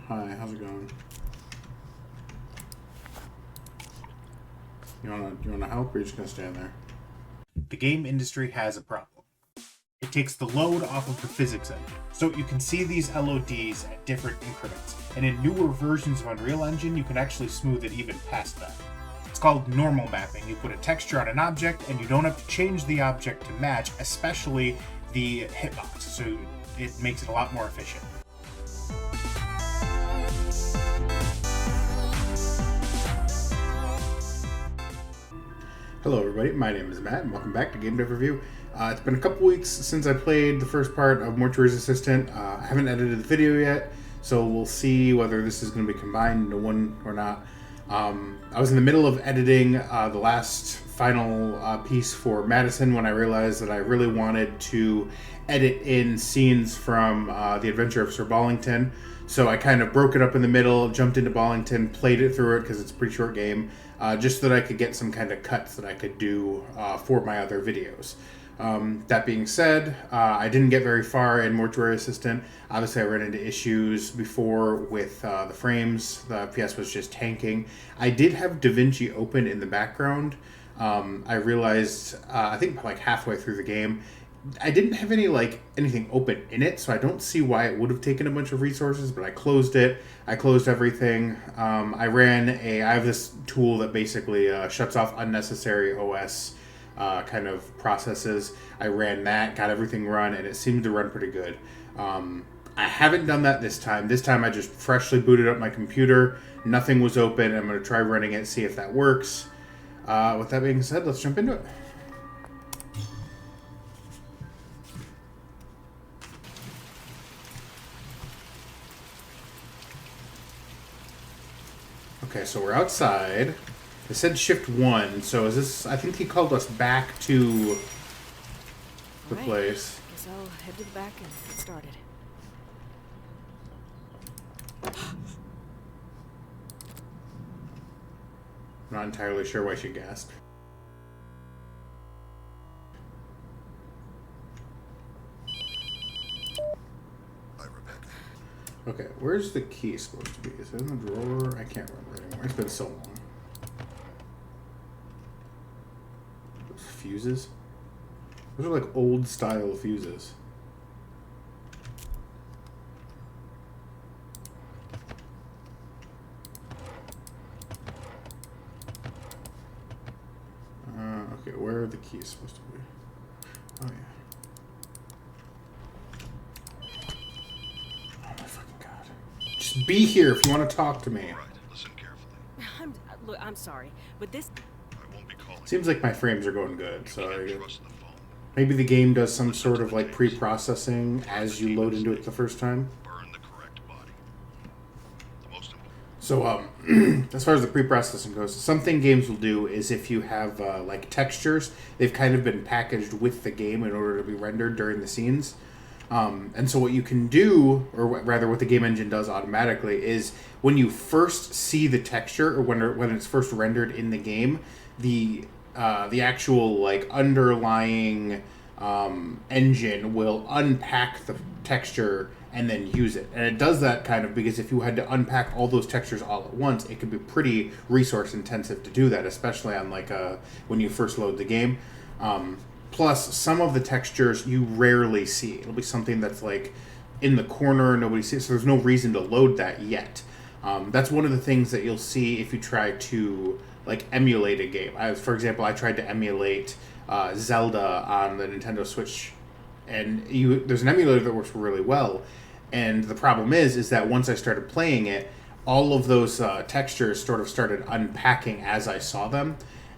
Hi, how's it going? You wanna help, or are you just gonna stand there? The game industry has a problem. It takes the load off of the physics engine, so you can see these LODs at different increments, and in newer versions of Unreal Engine, you can actually smooth it even past that. It's called normal mapping. You put a texture on an object, and you don't have to change the object to match, especially the hitbox, so it makes it a lot more efficient. Hello everybody, my name is Matt, and welcome back to Game Dev Review. It's been a couple weeks since I played the first part of Mortuary Assistant. I haven't edited the video yet, so we'll see whether this is going to be combined into one or not. I was in the middle of editing the last final piece for Madison when I realized that I really wanted to edit in scenes from The Adventure of Sir Bollington. So I kind of broke it up in the middle, jumped into Bollington, played it through it because it's a pretty short game, just so that I could get some kind of cuts that I could do for my other videos. That being said, I didn't get very far in Mortuary Assistant. Obviously, I ran into issues before with the frames. The FPS was just tanking. I did have DaVinci open in the background. I realized, I think like halfway through the game, I didn't have anything open in it, so I don't see why it would have taken a bunch of resources, but I closed it. I closed everything. I have this tool that basically shuts off unnecessary OS kind of processes. I ran that, got everything run, and it seemed to run pretty good. I haven't done that this time. This time I just freshly booted up my computer. Nothing was open. I'm going to try running it, see if that works. With that being said, let's jump into it. Okay, so we're outside. It said shift 1, so is this... I think he called us back to the place. Guess I'll head to the back and get started. I'm not entirely sure why she gasped. Hi, Rebecca. Okay, where's the key supposed to be? Is it in the drawer? I can't remember anymore. It's been so long. Those fuses? Those are like old style fuses. Okay, where are the keys supposed to be? Oh, yeah. Oh, my fucking God. Just be here if you want to talk to me. All right, listen carefully. Look, I'm sorry, but this... I won't be calling. Seems like my frames are going good, so You can't trust the phone. maybe the game does some sort of like pre-processing as you load into it the first time. Burn the correct body. The most important. So, as far as the pre-processing goes, something games will do is if you have like textures, they've kind of been packaged with the game in order to be rendered during the scenes. And so what you can do, or rather what the game engine does automatically, is when you first see the texture, or when it's first rendered in the game, the actual like underlying engine will unpack the texture and then use it. And it does that kind of because if you had to unpack all those textures all at once, it could be pretty resource intensive to do that, especially on like when you first load the game. Plus, some of the textures you rarely see. It'll be something that's like in the corner, nobody sees, so there's no reason to load that yet. That's one of the things that you'll see if you try to like emulate a game. For example, I tried to emulate Zelda on the Nintendo Switch, and there's an emulator that works really well. And the problem is that once I started playing it, all of those textures sort of started unpacking as I saw them.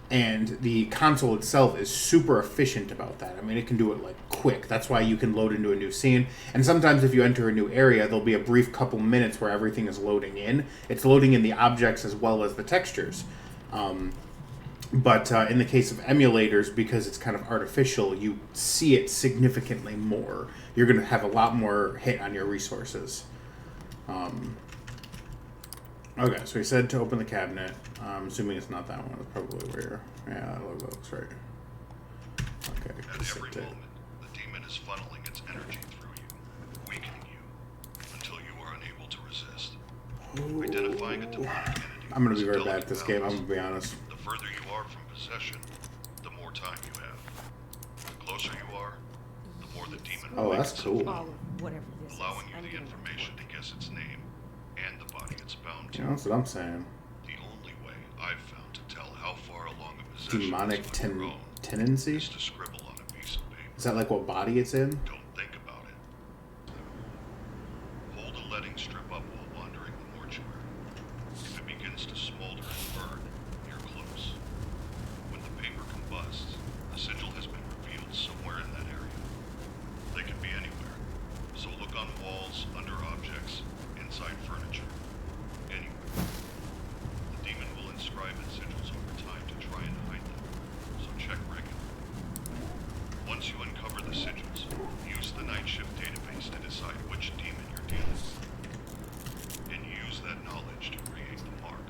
And the console itself is super efficient about that. I mean, it can do it like quick. That's why you can load into a new scene. And sometimes if you enter a new area, there'll be a brief couple minutes where everything is loading in. It's loading in the objects as well as the textures. But in the case of emulators, because it's kind of artificial, you see it significantly more. You're going to have a lot more hit on your resources. Okay, so he said to open the cabinet. I'm assuming it's not that one. It's probably where... Yeah, that looks right. Okay, At every moment, the demon is funneling its energy through you, weakening you, until you are unable to resist. Identifying a demonic entity. I'm gonna be is a very bad delicate at this game, I'm balance. gonna be honest. The further you are from possession, the more time you have. The closer you are, the more the demon Oh, will that's make itself cool. All known, of whatever this allowing is. you I'm the getting information to guess its name and the body it's bound to. You know, that's what I'm saying. The only way I've found to tell how far along a possession Demonic is on your own tendency? is to scribble on a piece of paper. Is that like what body it's in? Don't think about it. Hold a letting strip up while wandering the mortuary. If it begins to smolder and burn, you're close. When the paper combusts, the sigil has been revealed somewhere in that area. They can be anywhere, so look on walls, under objects, inside furniture, anywhere. The demon will inscribe its sigils over time to try and hide them, so check regularly. Once you uncover the sigils, use the night shift database to decide which demon you're dealing with, and use that knowledge to create the mark.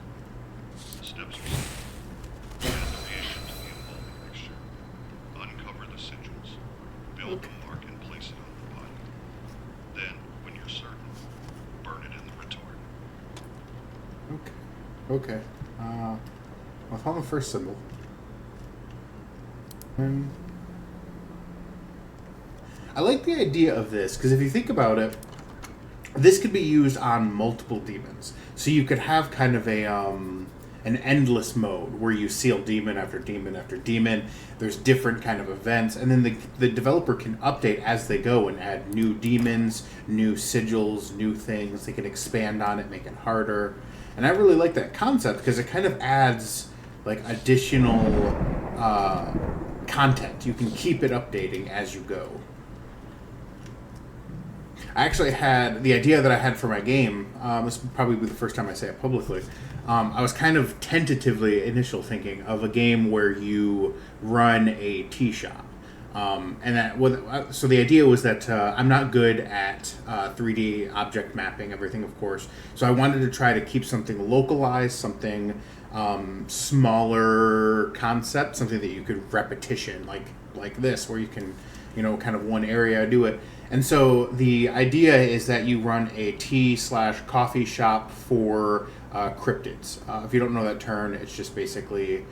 The steps are simple. Add the reagent to the embalming mixture. Uncover the sigils. Build the mark and place it on the body. Then, when you're certain, burn it in the retort. Okay. I found the first symbol. And I like the idea of this, because if you think about it, this could be used on multiple demons. So you could have kind of a an endless mode where you seal demon after demon after demon. There's different kind of events, and then the developer can update as they go and add new demons, new sigils, new things. They can expand on it, make it harder. And I really like that concept because it kind of adds like additional content. You can keep it updating as you go. I actually had the idea that I had for my game. This would probably be the first time I say it publicly. I was kind of tentatively initial thinking of a game where you run a tea shop. So the idea was that I'm not good at 3D object mapping, everything, of course. So I wanted to try to keep something localized, something smaller concept, something that you could repetition, like this, where you can, kind of one area do it. And so the idea is that you run a tea/coffee shop for cryptids. If you don't know that term, it's just basically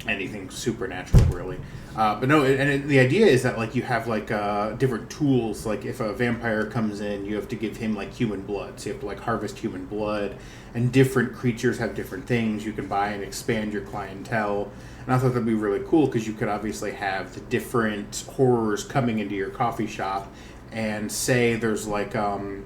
anything supernatural, really. But no, the idea is that like you have like different tools. Like if a vampire comes in, you have to give him like human blood. So you have to like harvest human blood, and different creatures have different things you can buy and expand your clientele. And I thought that'd be really cool because you could obviously have the different horrors coming into your coffee shop, and say there's like an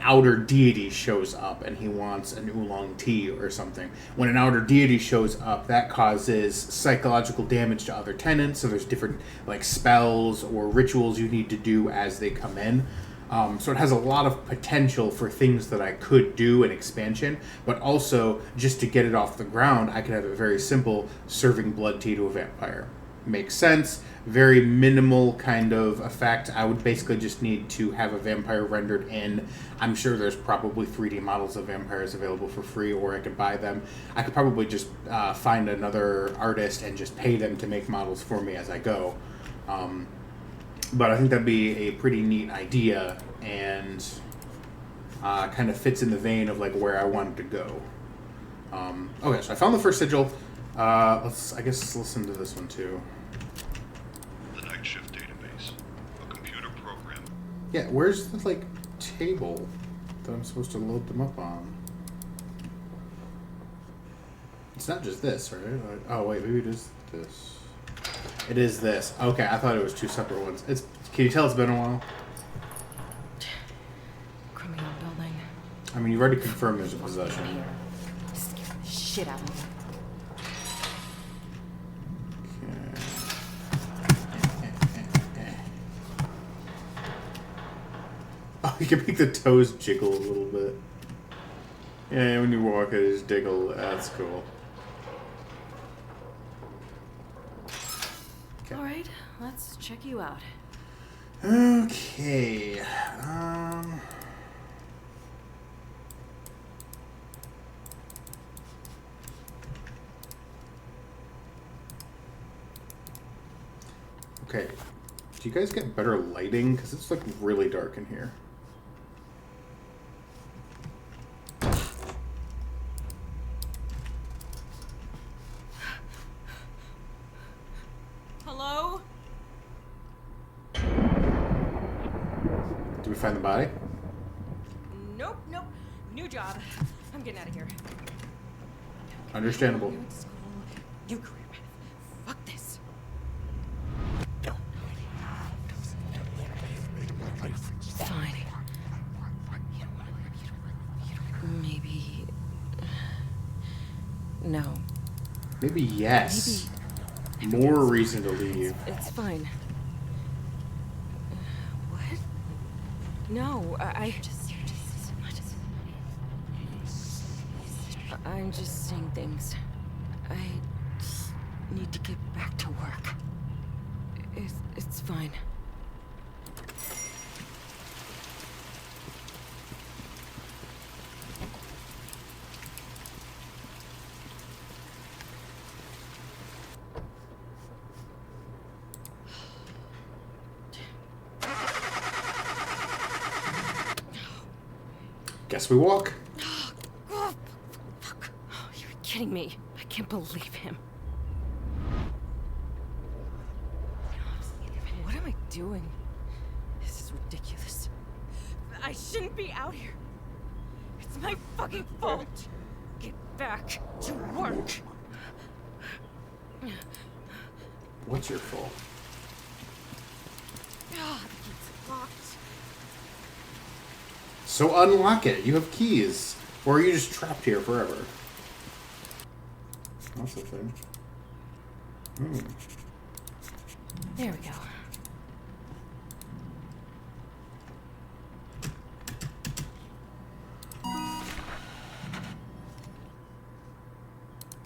outer deity shows up and he wants an oolong tea or something. When an outer deity shows up, that causes psychological damage to other tenants, so there's different like spells or rituals you need to do as they come in. So it has a lot of potential for things that I could do in expansion, but also just to get it off the ground, I could have it very simple, serving blood tea to a vampire. Makes sense. Very minimal kind of effect. I would basically just need to have a vampire rendered in. I'm sure there's probably 3D models of vampires available for free, or I could buy them. I could probably just find another artist and just pay them to make models for me as I go. But I think that'd be a pretty neat idea, and kind of fits in the vein of like where I wanted to go. Okay, so I found the first sigil. Let's listen to this one too. The Night Shift Database, a computer program. Yeah, where's the like table that I'm supposed to load them up on? It's not just this, right? Oh wait, maybe it is this. It is this. Okay, I thought it was two separate ones. Can you tell it's been a while? Criminal building. I mean, you've already confirmed there's a possession. Here. Scare the shit out of me. Oh, you can make the toes jiggle a little bit. Yeah, when you walk, it just jiggle. That's cool. Okay. All right, let's check you out. Okay. Okay. Do you guys get better lighting? Because it's like really dark in here. we find the body? Nope, nope. New job. I'm getting out of here. Understandable. New school, new career. Fuck this. Fine. Maybe. No. Maybe yes. More reason to leave. It's fine. What? No, I'm just saying things. I need to get back to work. It's fine. Guess we walk. Oh, fuck. Oh, you're kidding me. I can't believe him. What am I doing? This is ridiculous. I shouldn't be out here. It's my fucking fault. Get back to work. What's your fault? Ah, the gate's locked. So unlock it. You have keys. Or are you just trapped here forever? That's the thing. There we go.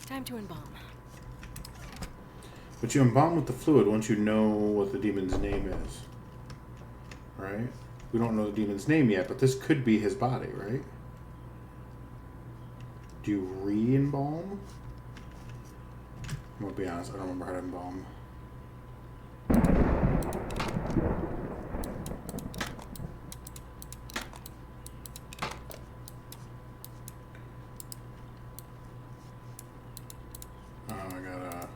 Time to embalm. But you embalm with the fluid once you know what the demon's name is. Right? We don't know the demon's name yet, but this could be his body, right? Do you re-embalm? I'm gonna be honest, I don't remember how to embalm. Oh, I gotta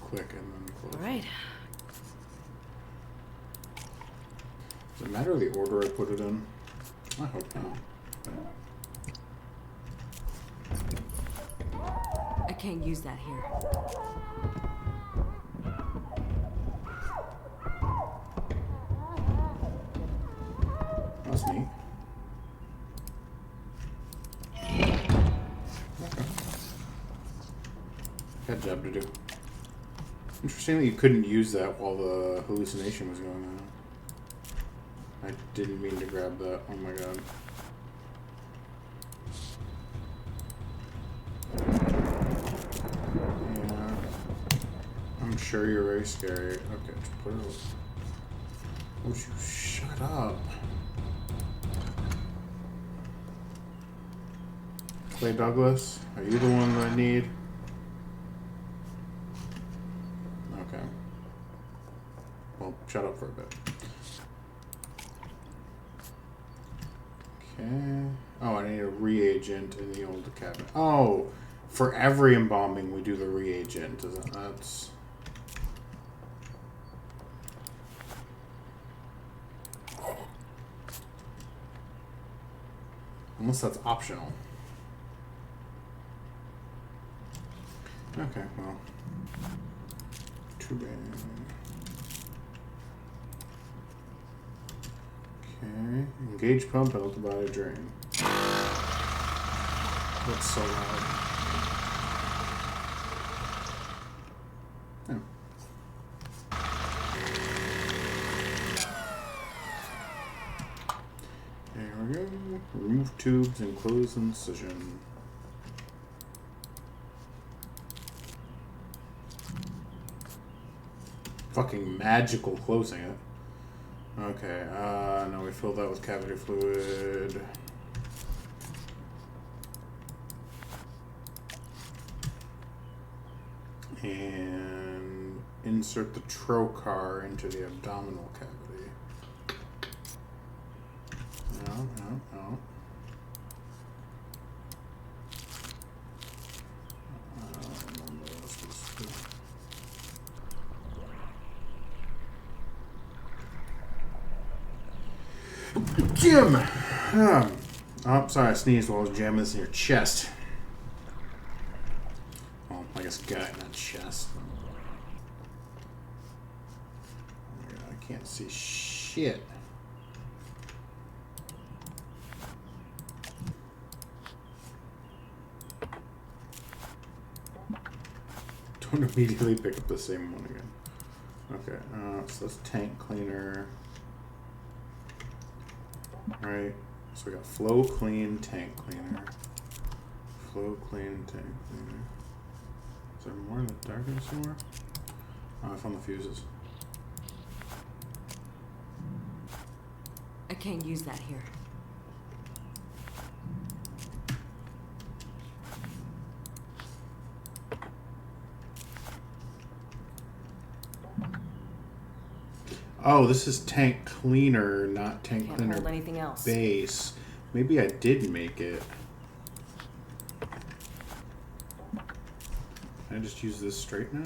click and then close. All right. Does it matter the order I put it in? I hope not. I can't use that here. That's neat. Okay. Got a job to do. Interesting that you couldn't use that while the hallucination was going on. I didn't mean to grab that. Oh my god. Yeah. I'm sure you're very scary. Okay, just put it over. Would you shut up? Clay Douglas, are you the one that I need? Okay. Well, shut up for a bit. Okay. Oh, I need a reagent in the old cabinet. Oh, for every embalming we do the reagent. That's... Unless that's optional. Okay, well. Too bad. Okay. Engage pump and let the body drain. That's so loud. Oh. There we go. Remove tubes and close incision. Fucking magical closing it. Okay, now we fill that with cavity fluid. And insert the trocar into the abdominal cavity. No. I don't remember what this was. Jim! Oh, sorry, I sneezed while I was jamming this in your chest. Well, I guess gut, not chest. I can't see shit. Don't immediately pick up the same one again. Okay, so that's tank cleaner. Right, so we got flow clean, tank cleaner. Flow clean, tank cleaner. Is there more in the darkness somewhere? Oh, I found the fuses. I can't use that here. Oh, this is tank cleaner, not tank Can't cleaner hold anything else. base. Maybe I did make it. Can I just use this straight now?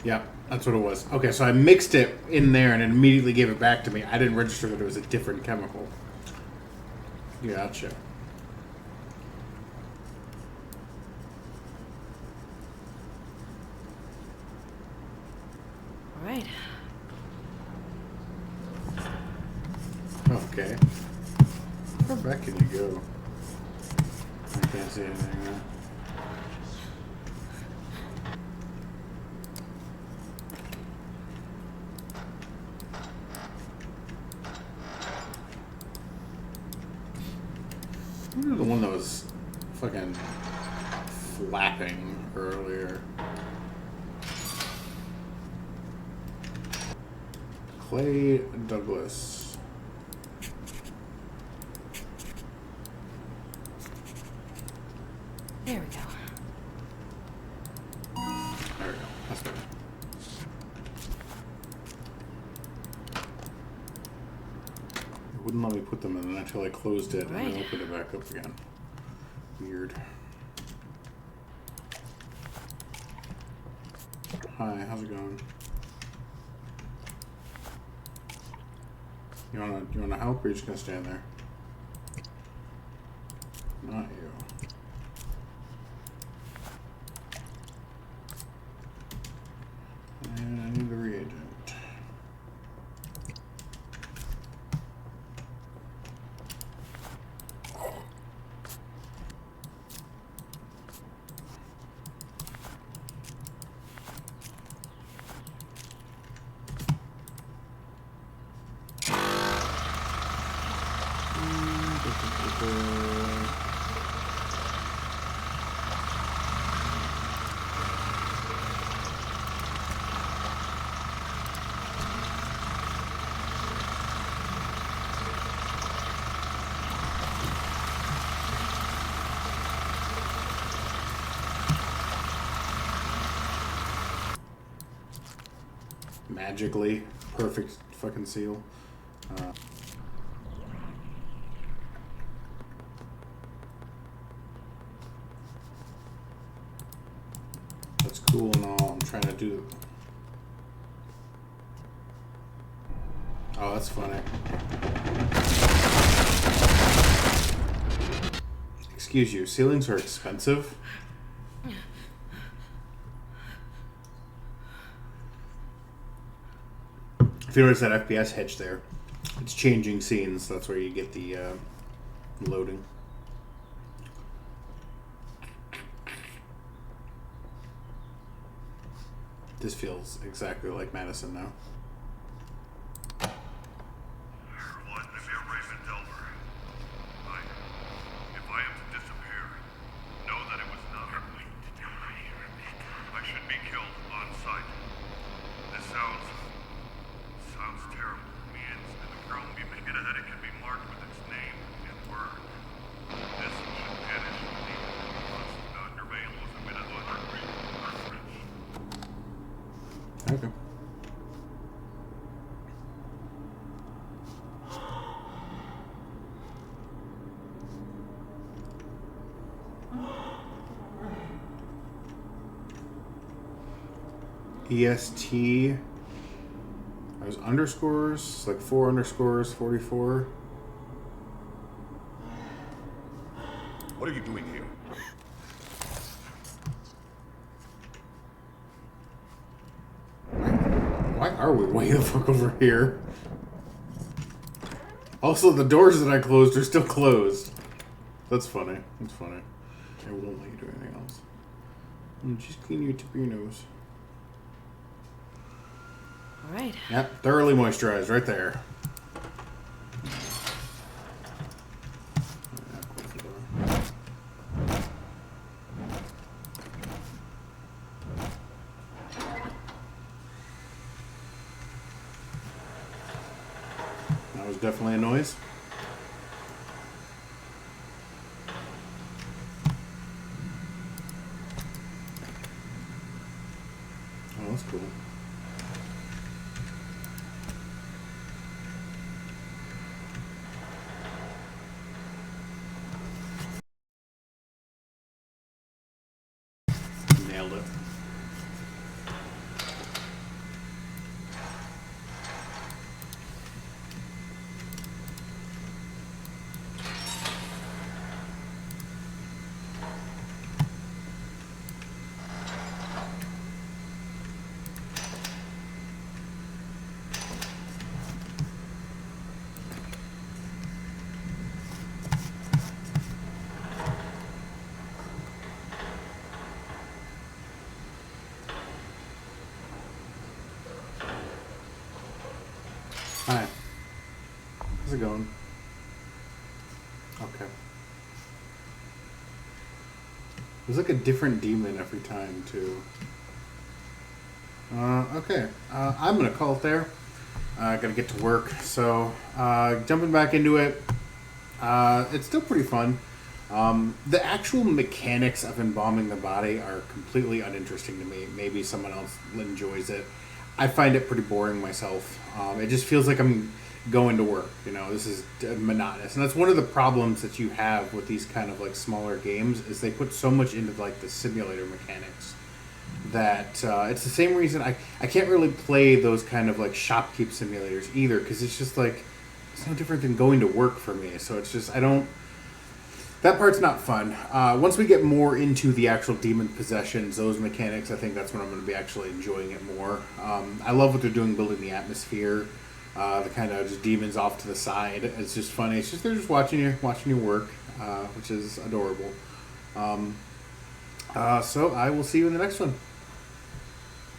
Yeah, that's what it was. Okay, so I mixed it in there and it immediately gave it back to me. I didn't register that it was a different chemical. Gotcha. All right. Okay. How far back can you go? I can't see anything now. Who was the one that was fucking flapping earlier? Clay Douglas. There we go. There we go. That's better. It wouldn't let me put them in until I closed it and then Right. opened it back up again. Weird. Hi, how's it going? You wanna help or you just gonna stand there? Not you. And I need the reagent. Magically perfect fucking seal. That's cool and all. I'm trying to do. Oh, that's funny. Excuse you, ceilings are expensive. If you notice that FPS hitch there, it's changing scenes. That's where you get the loading. This feels exactly like Madison now. If I am to disappear, know that it was not I should be killed on sight. This sounds terrible. Me and the girl will be making ahead. It can be marked with its name and word. This should vanish with me. Dr. Vale was a minute on her Okay. EST. I There's underscores, like 4 underscores, 44. What are you doing here? Why are we way the fuck over here? Also, the doors that I closed are still closed. That's funny. That's funny. I won't let you do anything else. Just clean your tip of your nose. All right. Yep, thoroughly moisturized right there. That was definitely a noise. Oh, that's cool. Nailed it. Hi. How's it going? Okay. There's like a different demon every time, too. Okay. I'm gonna call it there. Gotta get to work. So, jumping back into it, it's still pretty fun. The actual mechanics of embalming the body are completely uninteresting to me. Maybe someone else enjoys it. I find it pretty boring myself. It just feels like I'm going to work. You know, this is monotonous, and that's one of the problems that you have with these kind of like smaller games is they put so much into like the simulator mechanics that it's the same reason I can't really play those kind of like shopkeep simulators either, because it's just like it's no different than going to work for me. So it's just that part's not fun. Once we get more into the actual demon possessions, those mechanics, I think that's when I'm going to be actually enjoying it more. I love what they're doing building the atmosphere, the kind of just demons off to the side. It's just funny. It's just they're just watching you work, which is adorable. So I will see you in the next one.